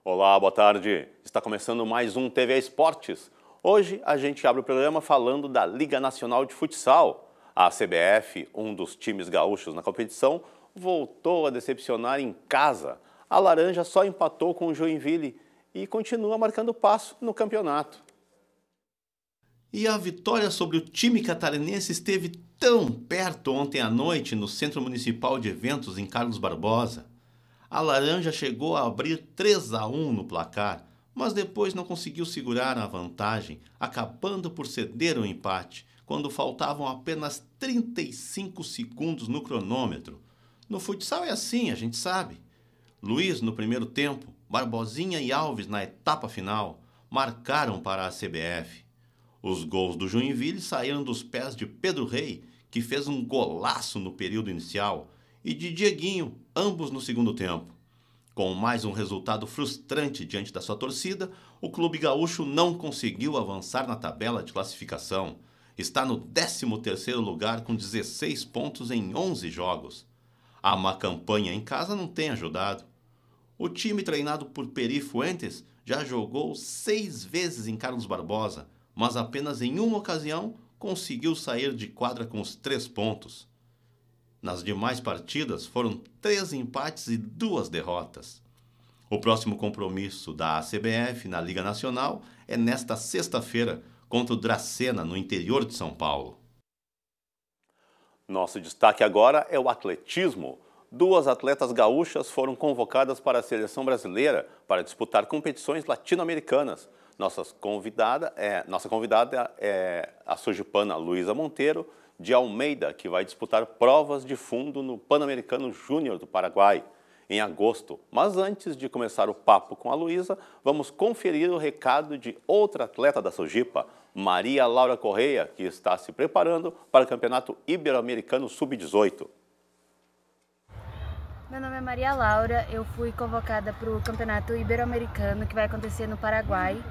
Olá, boa tarde. Está começando mais um TV Esportes. Hoje a gente abre o programa falando da Liga Nacional de Futsal. A CBF, um dos times gaúchos na competição, voltou a decepcionar em casa. A Laranja só empatou com o Joinville e continua marcando passo no campeonato. E a vitória sobre o time catarinense esteve tão perto ontem à noite no Centro Municipal de Eventos em Carlos Barbosa. A Laranja chegou a abrir 3-1 no placar, mas depois não conseguiu segurar a vantagem, acabando por ceder o empate, quando faltavam apenas 35 segundos no cronômetro. No futsal é assim, a gente sabe. Luiz no primeiro tempo, Barbosinha e Alves na etapa final, marcaram para a CBF. Os gols do Joinville saíram dos pés de Pedro Rei, que fez um golaço no período inicial, e de Dieguinho, ambos no segundo tempo. Com mais um resultado frustrante diante da sua torcida, o clube gaúcho não conseguiu avançar na tabela de classificação. Está no 13º lugar com 16 pontos em 11 jogos. A má campanha em casa não tem ajudado. O time treinado por Peri Fuentes já jogou 6 vezes em Carlos Barbosa, mas apenas em uma ocasião conseguiu sair de quadra com os 3 pontos. Nas demais partidas foram 3 empates e 2 derrotas. O próximo compromisso da CBF na Liga Nacional é nesta sexta-feira contra o Dracena, no interior de São Paulo. Nosso destaque agora é o atletismo. 2 atletas gaúchas foram convocadas para a seleção brasileira para disputar competições latino-americanas. Nossa convidada é a sergipana Luísa Monteiro de Almeida, que vai disputar provas de fundo no Pan-Americano Júnior do Paraguai em agosto. Mas antes de começar o papo com a Luísa, vamos conferir o recado de outra atleta da Sojipa, Maria Laura Correia, que está se preparando para o Campeonato Ibero-Americano Sub-18. Meu nome é Maria Laura, eu fui convocada para o Campeonato Ibero-Americano que vai acontecer no Paraguai.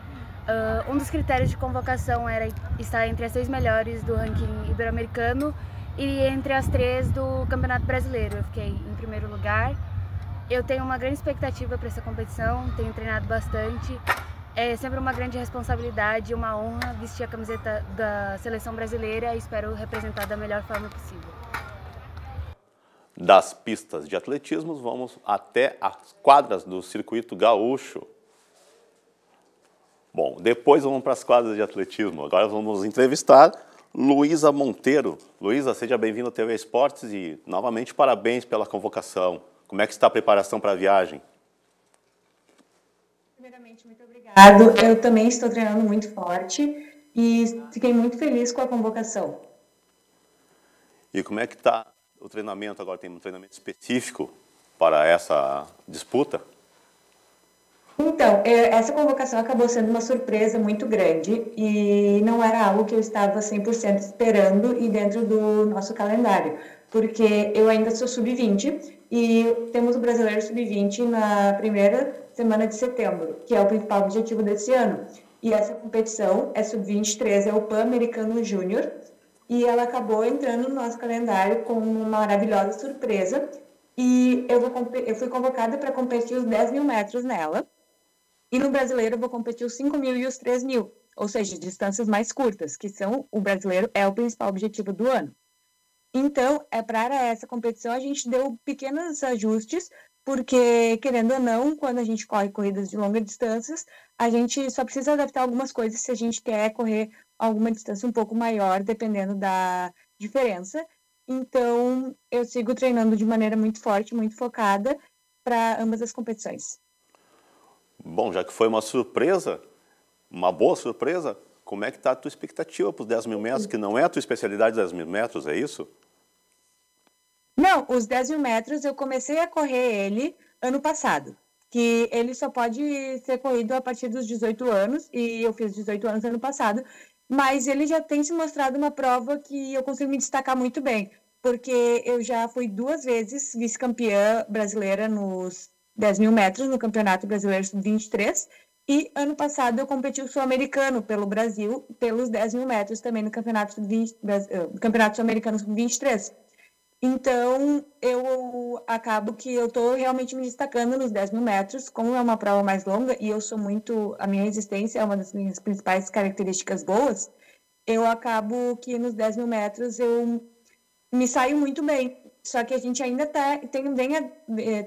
Um dos critérios de convocação era estar entre as 6 melhores do ranking ibero-americano e entre as 3 do Campeonato Brasileiro. Eu fiquei em primeiro lugar. Eu tenho uma grande expectativa para essa competição, tenho treinado bastante. É sempre uma grande responsabilidade e uma honra vestir a camiseta da seleção brasileira e espero representar da melhor forma possível. Das pistas de atletismo, vamos até as quadras do circuito gaúcho. Bom, depois vamos para as quadras de atletismo. Agora vamos entrevistar Luísa Monteiro. Luísa, seja bem-vinda ao TV Esportes e, novamente, parabéns pela convocação. Como é que está a preparação para a viagem? Primeiramente, muito obrigada. Eu também estou treinando muito forte e fiquei muito feliz com a convocação. E como é que está o treinamento? Agora tem um treinamento específico para essa disputa? Então, essa convocação acabou sendo uma surpresa muito grande e não era algo que eu estava 100% esperando e dentro do nosso calendário, porque eu ainda sou sub-20 e temos o Brasileiro Sub-20 na primeira semana de setembro, que é o principal objetivo desse ano. E essa competição é sub-23, é o Pan-Americano Júnior, e ela acabou entrando no nosso calendário com uma maravilhosa surpresa e eu fui convocada para competir os 10 mil metros nela. E no brasileiro eu vou competir os 5.000 e os 3.000, ou seja, distâncias mais curtas, que são o brasileiro é o principal objetivo do ano. Então, para essa competição a gente deu pequenos ajustes, porque, querendo ou não, quando a gente corre corridas de longas distâncias, a gente só precisa adaptar algumas coisas se a gente quer correr alguma distância um pouco maior, dependendo da diferença. Então, eu sigo treinando de maneira muito forte, muito focada para ambas as competições. Bom, já que foi uma surpresa, uma boa surpresa, como é que está a tua expectativa para os 10 mil metros, que não é a tua especialidade 10 mil metros, é isso? Não, os 10 mil metros eu comecei a correr ele ano passado, que ele só pode ser corrido a partir dos 18 anos, e eu fiz 18 anos ano passado, mas ele já tem se mostrado uma prova que eu consigo me destacar muito bem, porque eu já fui 2 vezes vice-campeã brasileira nos 10 mil metros no Campeonato Brasileiro Sub-23, e ano passado eu competi o Sul-Americano pelo Brasil, pelos 10 mil metros também no Campeonato Sul-Americano Sub-23. Então, eu acabo que eu estou realmente me destacando nos 10 mil metros, como é uma prova mais longa e eu sou muito... A minha resistência é uma das minhas principais características boas, eu acabo que nos 10 mil metros eu me saio muito bem. Só que a gente ainda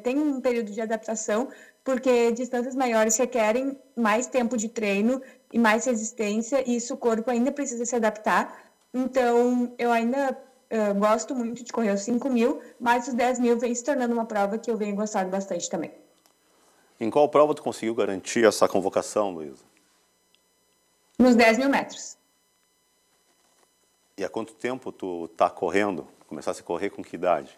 tem um período de adaptação, porque distâncias maiores requerem mais tempo de treino e mais resistência, e isso o corpo ainda precisa se adaptar. Então, eu ainda gosto muito de correr os 5 mil, mas os 10 mil vem se tornando uma prova que eu venho gostando bastante também. Em qual prova tu conseguiu garantir essa convocação, Luísa? Nos 10 mil metros. E há quanto tempo tu tá correndo? Começaste a correr com que idade?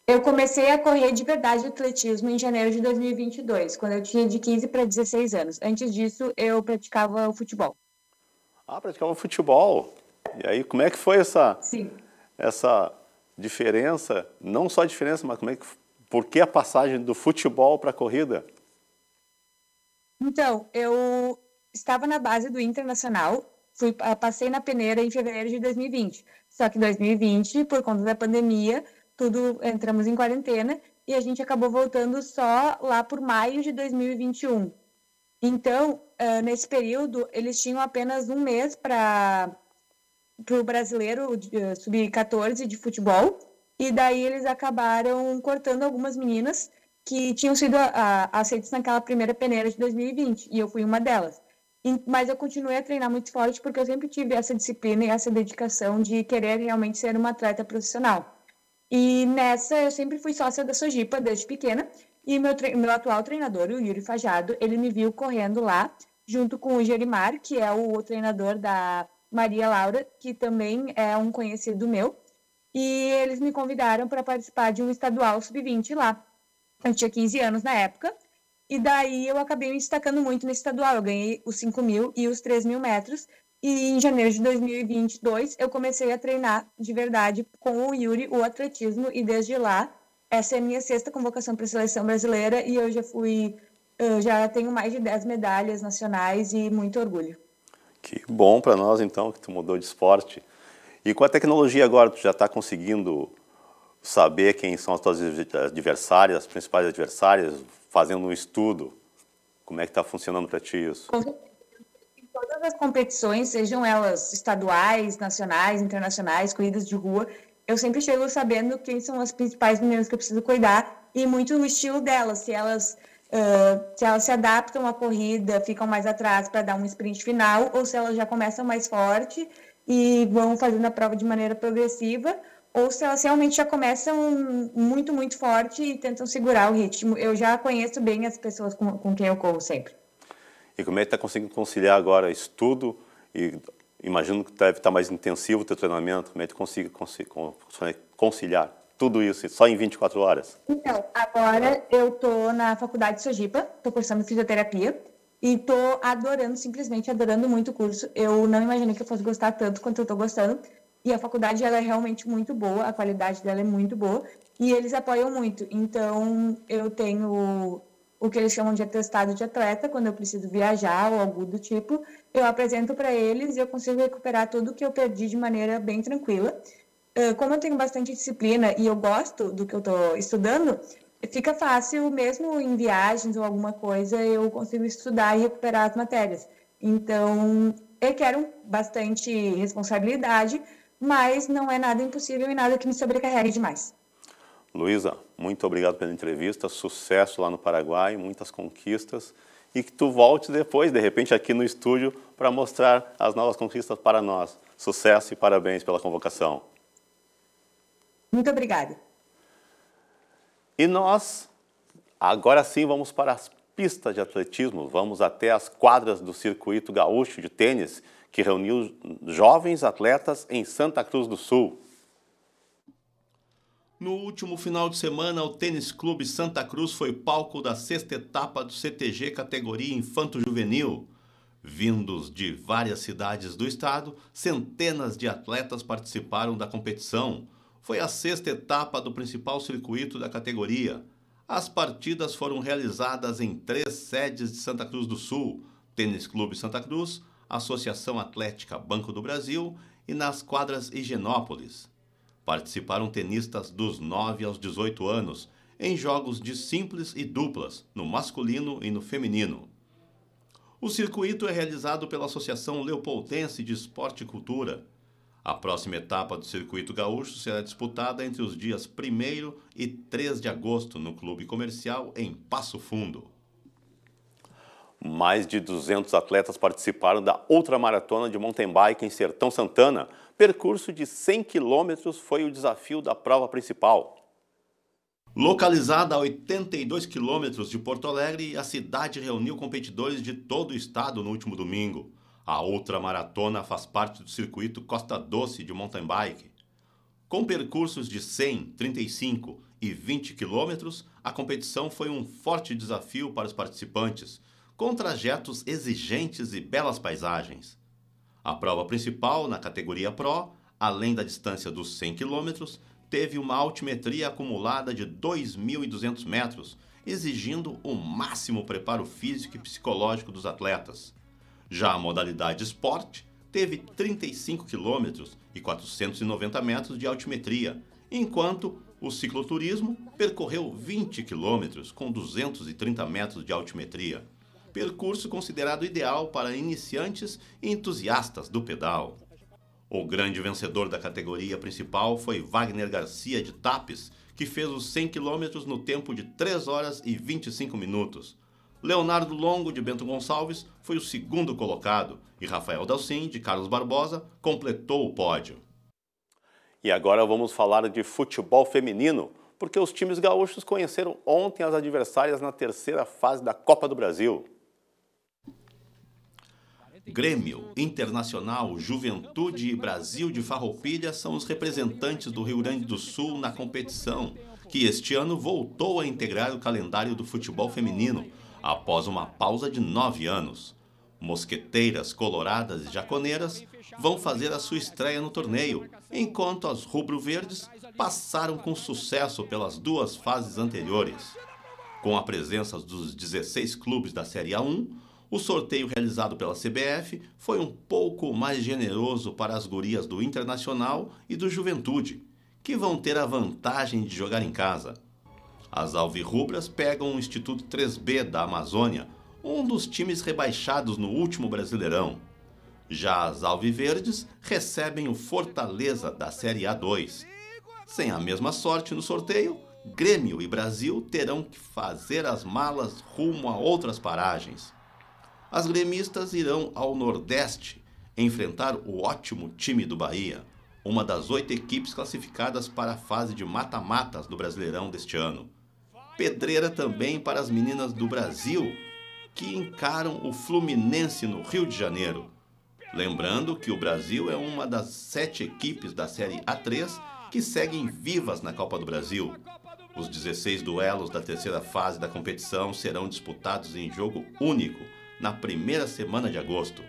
Eu comecei a correr de verdade atletismo em janeiro de 2022, quando eu tinha de 15 para 16 anos. Antes disso, eu praticava o futebol. Ah, praticava futebol. E aí, como é que foi essa diferença? Não só a diferença, mas por que a passagem do futebol para a corrida? Então, eu estava na base do Internacional, passei na peneira em fevereiro de 2020. Só que em 2020, por conta da pandemia, entramos em quarentena e a gente acabou voltando só lá por maio de 2021. Então, nesse período, eles tinham apenas um mês para o brasileiro sub-14 de futebol, e daí eles acabaram cortando algumas meninas que tinham sido aceitas naquela primeira peneira de 2020, e eu fui uma delas. Mas eu continuei a treinar muito forte porque eu sempre tive essa disciplina e essa dedicação de querer realmente ser uma atleta profissional. E nessa, eu sempre fui sócia da Sojipa desde pequena, e meu atual treinador, o Yuri Fajado, ele me viu correndo lá, junto com o Gerimar, que é o treinador da Maria Laura, que também é um conhecido meu, e eles me convidaram para participar de um estadual sub-20 lá. Eu tinha 15 anos na época, e daí eu acabei me destacando muito nesse estadual. Eu ganhei os 5 mil e os 3 mil metros, e em janeiro de 2022 eu comecei a treinar de verdade com o Yuri, o atletismo, e desde lá, essa é a minha 6ª convocação para a seleção brasileira, e eu já tenho mais de 10 medalhas nacionais e muito orgulho. Que bom para nós, então, que tu mudou de esporte. E com a tecnologia agora, tu já está conseguindo saber quem são as tuas adversárias, as principais adversárias, fazendo um estudo? Como é que está funcionando para ti isso? Em todas as competições, sejam elas estaduais, nacionais, internacionais, corridas de rua, eu sempre chego sabendo quem são as principais meninas que eu preciso cuidar, e muito o estilo delas, se elas se adaptam à corrida, ficam mais atrás para dar um sprint final, ou se elas já começam mais forte e vão fazendo a prova de maneira progressiva, ou se elas realmente já começam muito, muito forte e tentam segurar o ritmo. Eu já conheço bem as pessoas com quem eu corro sempre. E como é que está conseguindo conciliar agora estudo e imagino que deve estar mais intensivo o teu treinamento, como é que tu consegue conciliar tudo isso só em 24 horas? Então, agora eu estou na faculdade de Sojipa, estou cursando fisioterapia e estou simplesmente adorando muito o curso. Eu não imaginei que eu fosse gostar tanto quanto eu estou gostando. E a faculdade ela é realmente muito boa, a qualidade dela é muito boa e eles apoiam muito. Então, eu tenho o que eles chamam de atestado de atleta, quando eu preciso viajar ou algo do tipo, eu apresento para eles e eu consigo recuperar tudo que eu perdi de maneira bem tranquila. Como eu tenho bastante disciplina e eu gosto do que eu estou estudando, fica fácil, mesmo em viagens ou alguma coisa, eu consigo estudar e recuperar as matérias. Então, eu quero bastante responsabilidade, mas não é nada impossível e nada que me sobrecarregue demais. Luísa, muito obrigado pela entrevista, sucesso lá no Paraguai, muitas conquistas e que tu volte depois, de repente, aqui no estúdio para mostrar as novas conquistas para nós. Sucesso e parabéns pela convocação. Muito obrigada. E nós, agora sim, vamos para as pistas de atletismo, vamos até as quadras do Circuito Gaúcho de Tênis, que reuniu jovens atletas em Santa Cruz do Sul. No último final de semana, o Tênis Clube Santa Cruz foi palco da 6ª etapa do CTG categoria Infanto-Juvenil. Vindos de várias cidades do estado, centenas de atletas participaram da competição. Foi a 6ª etapa do principal circuito da categoria. As partidas foram realizadas em 3 sedes de Santa Cruz do Sul, Tênis Clube Santa Cruz, Associação Atlética Banco do Brasil e nas quadras Higienópolis. Participaram tenistas dos 9 aos 18 anos, em jogos de simples e duplas, no masculino e no feminino. O circuito é realizado pela Associação Leopoldense de Esporte e Cultura. A próxima etapa do Circuito Gaúcho será disputada entre os dias 1º e 3 de agosto no Clube Comercial em Passo Fundo. Mais de 200 atletas participaram da ultramaratona de mountain bike em Sertão Santana. Percurso de 100 quilômetros foi o desafio da prova principal. Localizada a 82 quilômetros de Porto Alegre, a cidade reuniu competidores de todo o estado no último domingo. A ultramaratona faz parte do circuito Costa Doce de mountain bike. Com percursos de 100, 35 e 20 quilômetros, a competição foi um forte desafio para os participantes, com trajetos exigentes e belas paisagens. A prova principal, na categoria Pro, além da distância dos 100 quilômetros, teve uma altimetria acumulada de 2.200 metros, exigindo o máximo preparo físico e psicológico dos atletas. Já a modalidade Sport teve 35 quilômetros e 490 metros de altimetria, enquanto o cicloturismo percorreu 20 quilômetros com 230 metros de altimetria, percurso considerado ideal para iniciantes e entusiastas do pedal. O grande vencedor da categoria principal foi Wagner Garcia de Tapes, que fez os 100 quilômetros no tempo de 3 horas e 25 minutos. Leonardo Longo, de Bento Gonçalves, foi o segundo colocado e Rafael Dalcin, de Carlos Barbosa, completou o pódio. E agora vamos falar de futebol feminino, porque os times gaúchos conheceram ontem as adversárias na terceira fase da Copa do Brasil. Grêmio, Internacional, Juventude e Brasil de Farroupilha são os representantes do Rio Grande do Sul na competição, que este ano voltou a integrar o calendário do futebol feminino, após uma pausa de 9 anos. Mosqueteiras, Coloradas e Jaconeiras vão fazer a sua estreia no torneio, enquanto as rubro-verdes passaram com sucesso pelas 2 fases anteriores. Com a presença dos 16 clubes da Série A1, o sorteio realizado pela CBF foi um pouco mais generoso para as gurias do Internacional e do Juventude, que vão ter a vantagem de jogar em casa. As alvirrubras pegam o Instituto 3B da Amazônia, um dos times rebaixados no último Brasileirão. Já as alviverdes recebem o Fortaleza da Série A2. Sem a mesma sorte no sorteio, Grêmio e Brasil terão que fazer as malas rumo a outras paragens. As gremistas irão ao Nordeste enfrentar o ótimo time do Bahia, uma das 8 equipes classificadas para a fase de mata-matas do Brasileirão deste ano. Pedreira também para as meninas do Brasil, que encaram o Fluminense no Rio de Janeiro. Lembrando que o Brasil é uma das 7 equipes da Série A3 que seguem vivas na Copa do Brasil. Os 16 duelos da terceira fase da competição serão disputados em jogo único, na primeira semana de agosto.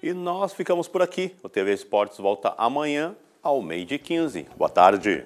E nós ficamos por aqui. O TV Esportes volta amanhã ao 12h15. Boa tarde.